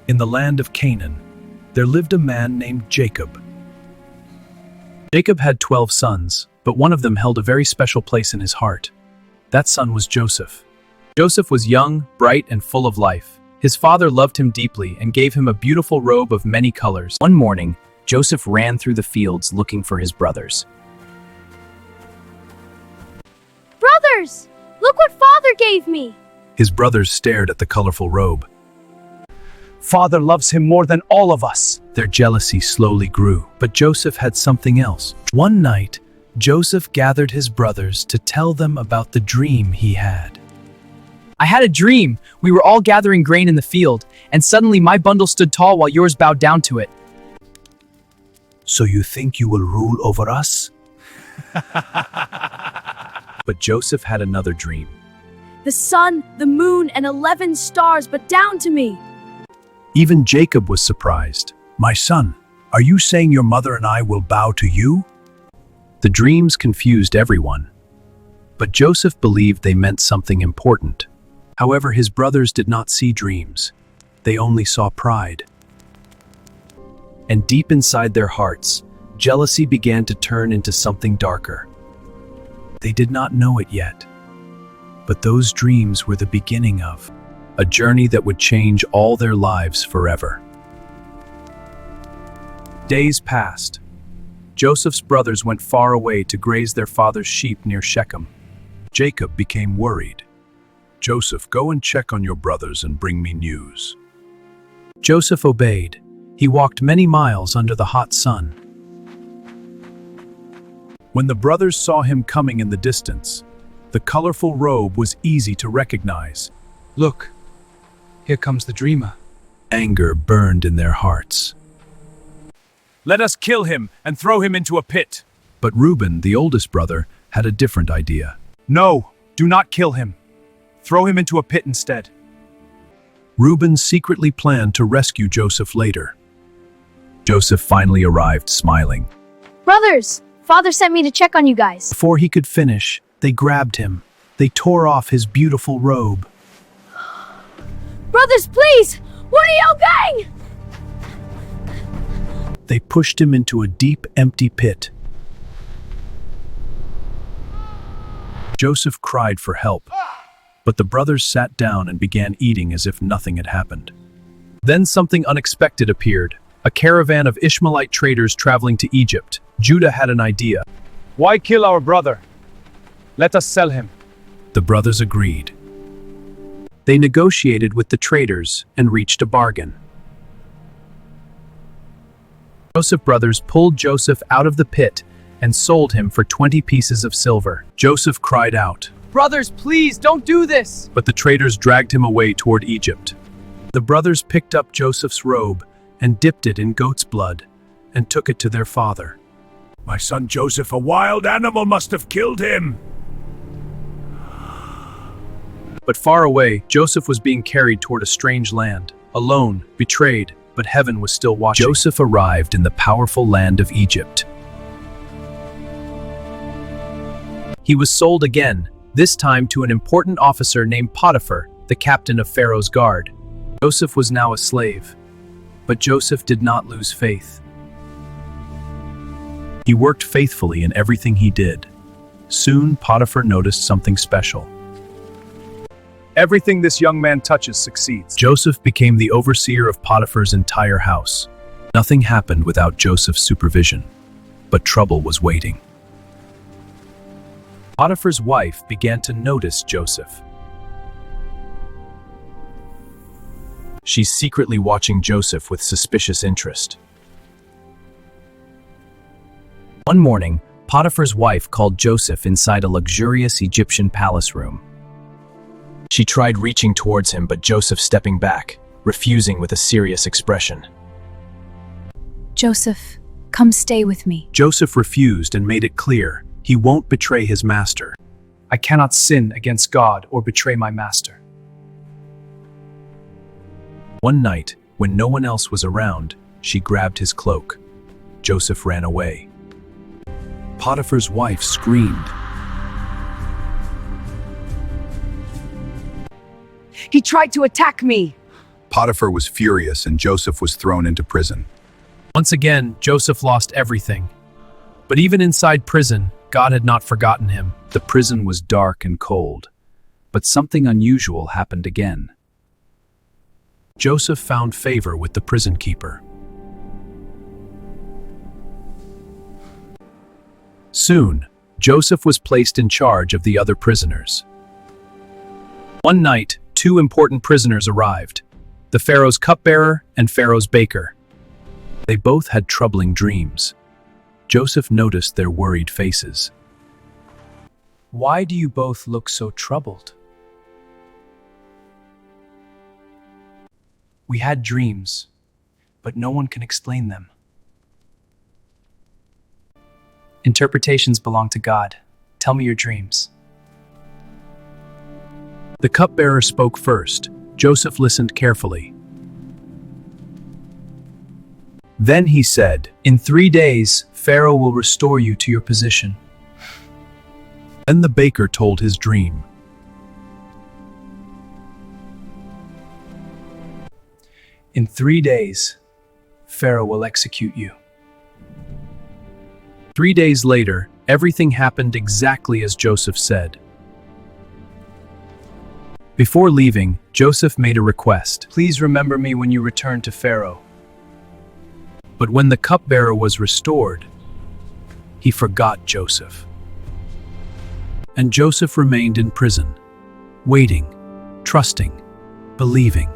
In the land of Canaan, there lived a man named Jacob. Jacob had 12 sons, but one of them held a very special place in his heart. That son was Joseph. Joseph was young, bright, and full of life. His father loved him deeply and gave him a beautiful robe of many colors. One morning, Joseph ran through the fields looking for his brothers. Brothers, look what Father gave me! His brothers stared at the colorful robe. Father loves him more than all of us. Their jealousy slowly grew, but Joseph had something else. One night, Joseph gathered his brothers to tell them about the dream he had. I had a dream. We were all gathering grain in the field, and suddenly my bundle stood tall while yours bowed down to it. So you think you will rule over us? But Joseph had another dream. The sun, the moon, and 11 stars but down to me. Even Jacob was surprised. My son, are you saying your mother and I will bow to you? The dreams confused everyone, but Joseph believed they meant something important. However, his brothers did not see dreams. They only saw pride. And deep inside their hearts, jealousy began to turn into something darker. They did not know it yet, but those dreams were the beginning of a journey that would change all their lives forever. Days passed. Joseph's brothers went far away to graze their father's sheep near Shechem. Jacob became worried. Joseph, go and check on your brothers and bring me news. Joseph obeyed. He walked many miles under the hot sun. When the brothers saw him coming in the distance, the colorful robe was easy to recognize. Look, here comes the dreamer. Anger burned in their hearts. Let us kill him and throw him into a pit. But Reuben, the oldest brother, had a different idea. No, do not kill him. Throw him into a pit instead. Reuben secretly planned to rescue Joseph later. Joseph finally arrived, smiling. Brothers, Father sent me to check on you guys. Before he could finish, they grabbed him. They tore off his beautiful robe. Brothers, please! What are you doing? They pushed him into a deep, empty pit. Joseph cried for help, but the brothers sat down and began eating as if nothing had happened. Then something unexpected appeared, a caravan of Ishmaelite traders traveling to Egypt. Judah had an idea. Why kill our brother? Let us sell him. The brothers agreed. They negotiated with the traders and reached a bargain. Joseph's brothers pulled Joseph out of the pit and sold him for 20 pieces of silver. Joseph cried out, Brothers, please, don't do this! but the traders dragged him away toward Egypt. The brothers picked up Joseph's robe and dipped it in goat's blood and took it to their father. My son Joseph, a wild animal must have killed him. But far away, Joseph was being carried toward a strange land, alone, betrayed, but heaven was still watching. Joseph arrived in the powerful land of Egypt. He was sold again, this time to an important officer named Potiphar, the captain of Pharaoh's guard. Joseph was now a slave, but Joseph did not lose faith. He worked faithfully in everything he did. Soon, Potiphar noticed something special. Everything this young man touches succeeds. Joseph became the overseer of Potiphar's entire house. Nothing happened without Joseph's supervision, but trouble was waiting. Potiphar's wife began to notice Joseph. She's secretly watching Joseph with suspicious interest. One morning, Potiphar's wife called Joseph inside a luxurious Egyptian palace room. She tried reaching towards him, but Joseph stepping back, refusing with a serious expression. Joseph, come stay with me. Joseph refused and made it clear he won't betray his master. I cannot sin against God or betray my master. One night, when no one else was around, she grabbed his cloak. Joseph ran away. Potiphar's wife screamed. He tried to attack me. Potiphar was furious and Joseph was thrown into prison. Once again, Joseph lost everything. But even inside prison, God had not forgotten him. The prison was dark and cold, but something unusual happened again. Joseph found favor with the prison keeper. Soon, Joseph was placed in charge of the other prisoners. One night, two important prisoners arrived, the Pharaoh's cupbearer and Pharaoh's baker. They both had troubling dreams. Joseph noticed their worried faces. Why do you both look so troubled? We had dreams, but no one can explain them. Interpretations belong to God. Tell me your dreams. The cupbearer spoke first. Joseph listened carefully. Then he said, In 3 days, Pharaoh will restore you to your position. Then the baker told his dream. In 3 days, Pharaoh will execute you. 3 days later, everything happened exactly as Joseph said. Before leaving, Joseph made a request. Please remember me when you return to Pharaoh. But when the cupbearer was restored, he forgot Joseph. And Joseph remained in prison, waiting, trusting, believing.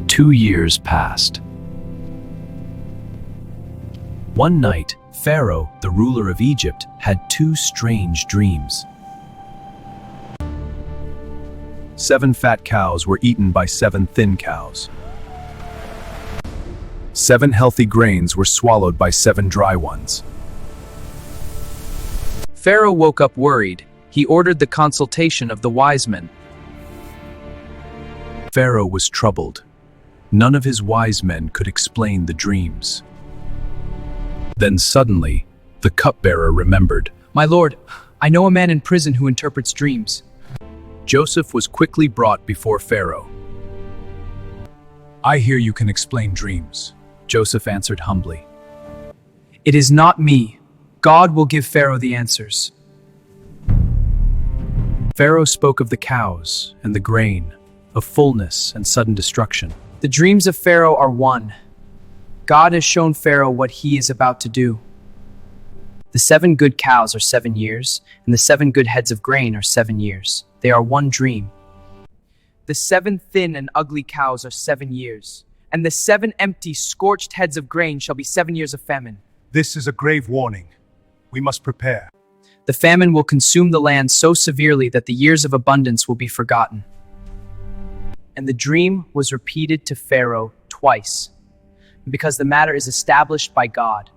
2 years passed. One night, Pharaoh, the ruler of Egypt, had 2 strange dreams. 7 fat cows were eaten by 7 thin cows. 7 healthy grains were swallowed by 7 dry ones. Pharaoh woke up worried. He ordered the consultation of the wise men. Pharaoh was troubled. None of his wise men could explain the dreams. Then suddenly, the cupbearer remembered. My lord, I know a man in prison who interprets dreams. Joseph was quickly brought before Pharaoh. I hear you can explain dreams, Joseph answered humbly. It is not me. God will give Pharaoh the answers. Pharaoh spoke of the cows and the grain, of fullness and sudden destruction. The dreams of Pharaoh are one. God has shown Pharaoh what he is about to do. The 7 good cows are 7 years, and the 7 good heads of grain are 7 years. They are one dream. The 7 thin and ugly cows are 7 years, and the 7 empty, scorched heads of grain shall be 7 years of famine. This is a grave warning. We must prepare. The famine will consume the land so severely that the years of abundance will be forgotten. And the dream was repeated to Pharaoh twice, because the matter is established by God,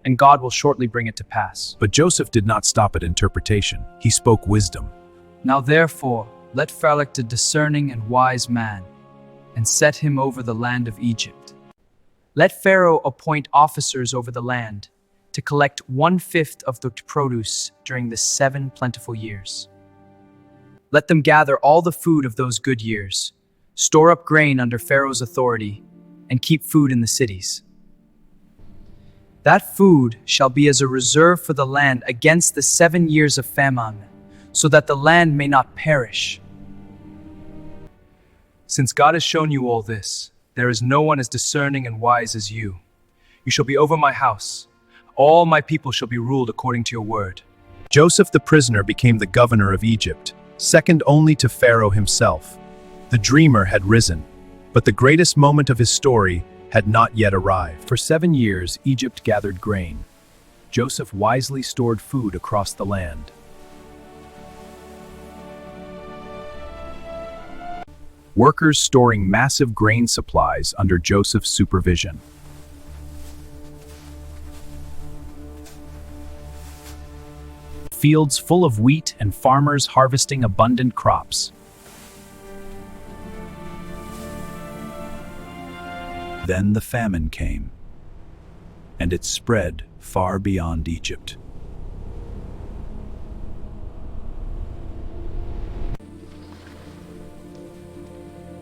and God will shortly bring it to pass. But Joseph did not stop at interpretation. He spoke wisdom. Now therefore, let Pharaoh elect a discerning and wise man, and set him over the land of Egypt. Let Pharaoh appoint officers over the land, to collect 1/5 of the produce during the 7 plentiful years. Let them gather all the food of those good years, store up grain under Pharaoh's authority, and keep food in the cities. That food shall be as a reserve for the land against the 7 years of famine, so that the land may not perish. Since God has shown you all this, there is no one as discerning and wise as you. You shall be over my house. All my people shall be ruled according to your word. Joseph the prisoner became the governor of Egypt, second only to Pharaoh himself. The dreamer had risen, but the greatest moment of his story had not yet arrived. For 7 years, Egypt gathered grain. Joseph wisely stored food across the land. Workers storing massive grain supplies under Joseph's supervision. Fields full of wheat and farmers harvesting abundant crops. Then the famine came, and it spread far beyond Egypt.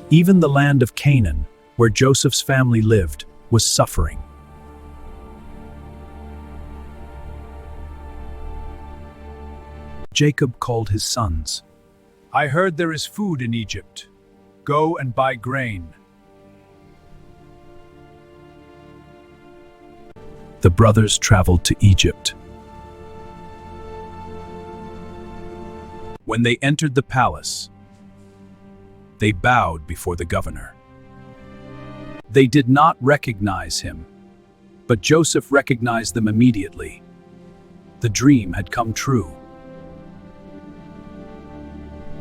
Even the land of Canaan, where Joseph's family lived, was suffering. Jacob called his sons. I heard there is food in Egypt. Go and buy grain. The brothers traveled to Egypt. When they entered the palace, they bowed before the governor. They did not recognize him, but Joseph recognized them immediately. The dream had come true.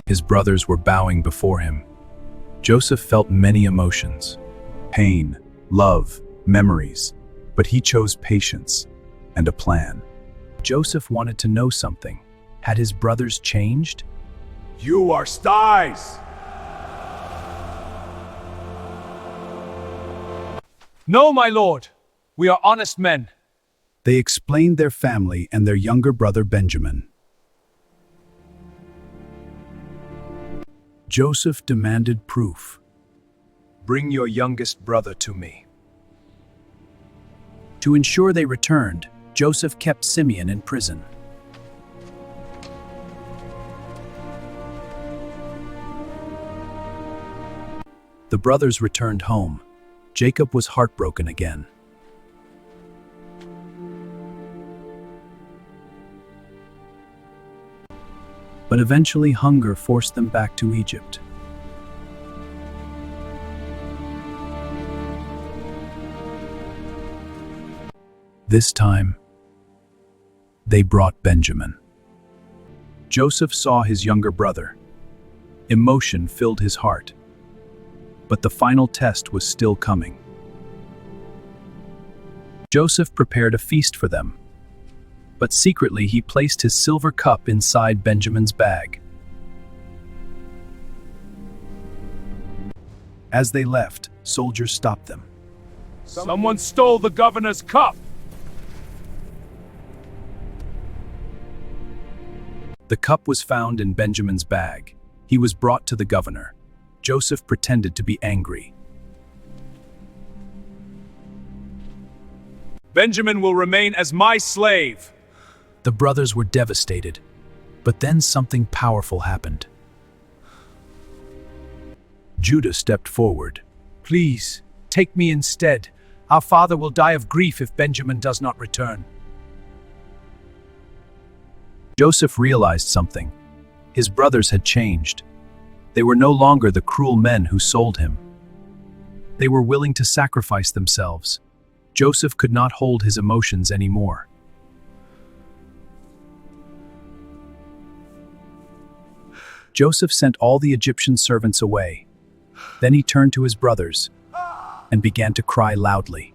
His brothers were bowing before him. Joseph felt many emotions: Pain, love, memories. But he chose patience and a plan. Joseph wanted to know something. Had his brothers changed? You are spies! No, my lord. We are honest men. They explained their family and their younger brother Benjamin. Joseph demanded proof. Bring your youngest brother to me. To ensure they returned, Joseph kept Simeon in prison. The brothers returned home. Jacob was heartbroken again. But eventually hunger forced them back to Egypt. This time, they brought Benjamin. Joseph saw his younger brother. Emotion filled his heart. But the final test was still coming. Joseph prepared a feast for them, but secretly he placed his silver cup inside Benjamin's bag. As they left, soldiers stopped them. Someone stole the governor's cup. The cup was found in Benjamin's bag. He was brought to the governor. Joseph pretended to be angry. Benjamin will remain as my slave. The brothers were devastated, but then something powerful happened. Judah stepped forward. Please, take me instead. Our father will die of grief if Benjamin does not return. Joseph realized something. His brothers had changed. They were no longer the cruel men who sold him. They were willing to sacrifice themselves. Joseph could not hold his emotions anymore. Joseph sent all the Egyptian servants away. Then he turned to his brothers and began to cry loudly.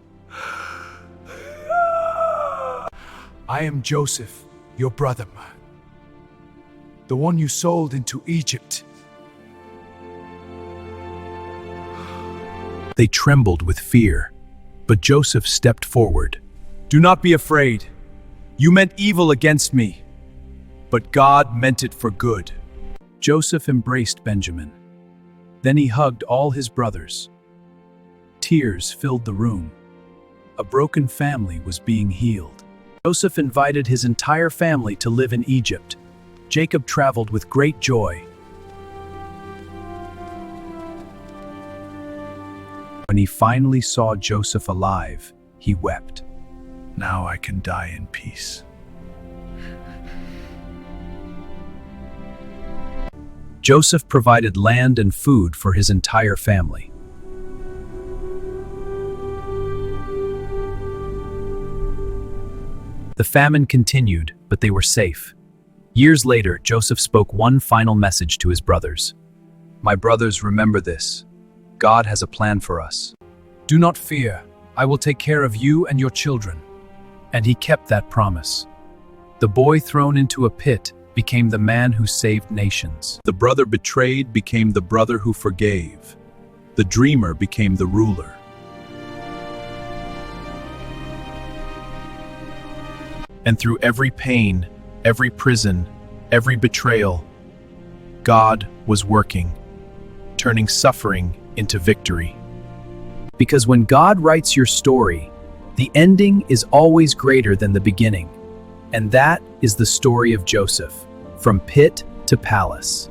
I am Joseph, your brother, the one you sold into Egypt. They trembled with fear, but Joseph stepped forward. Do not be afraid. You meant evil against me, but God meant it for good. Joseph embraced Benjamin. Then he hugged all his brothers. Tears filled the room. A broken family was being healed. Joseph invited his entire family to live in Egypt. Jacob traveled with great joy. When he finally saw Joseph alive, he wept. Now I can die in peace. Joseph provided land and food for his entire family. The famine continued, but they were safe. Years later, Joseph spoke one final message to his brothers. My brothers, remember this. God has a plan for us. Do not fear. I will take care of you and your children. And he kept that promise. The boy thrown into a pit became the man who saved nations. The brother betrayed became the brother who forgave. The dreamer became the ruler. And through every pain, every prison, every betrayal, God was working, turning suffering into victory. Because when God writes your story, the ending is always greater than the beginning. And that is the story of Joseph, from pit to palace.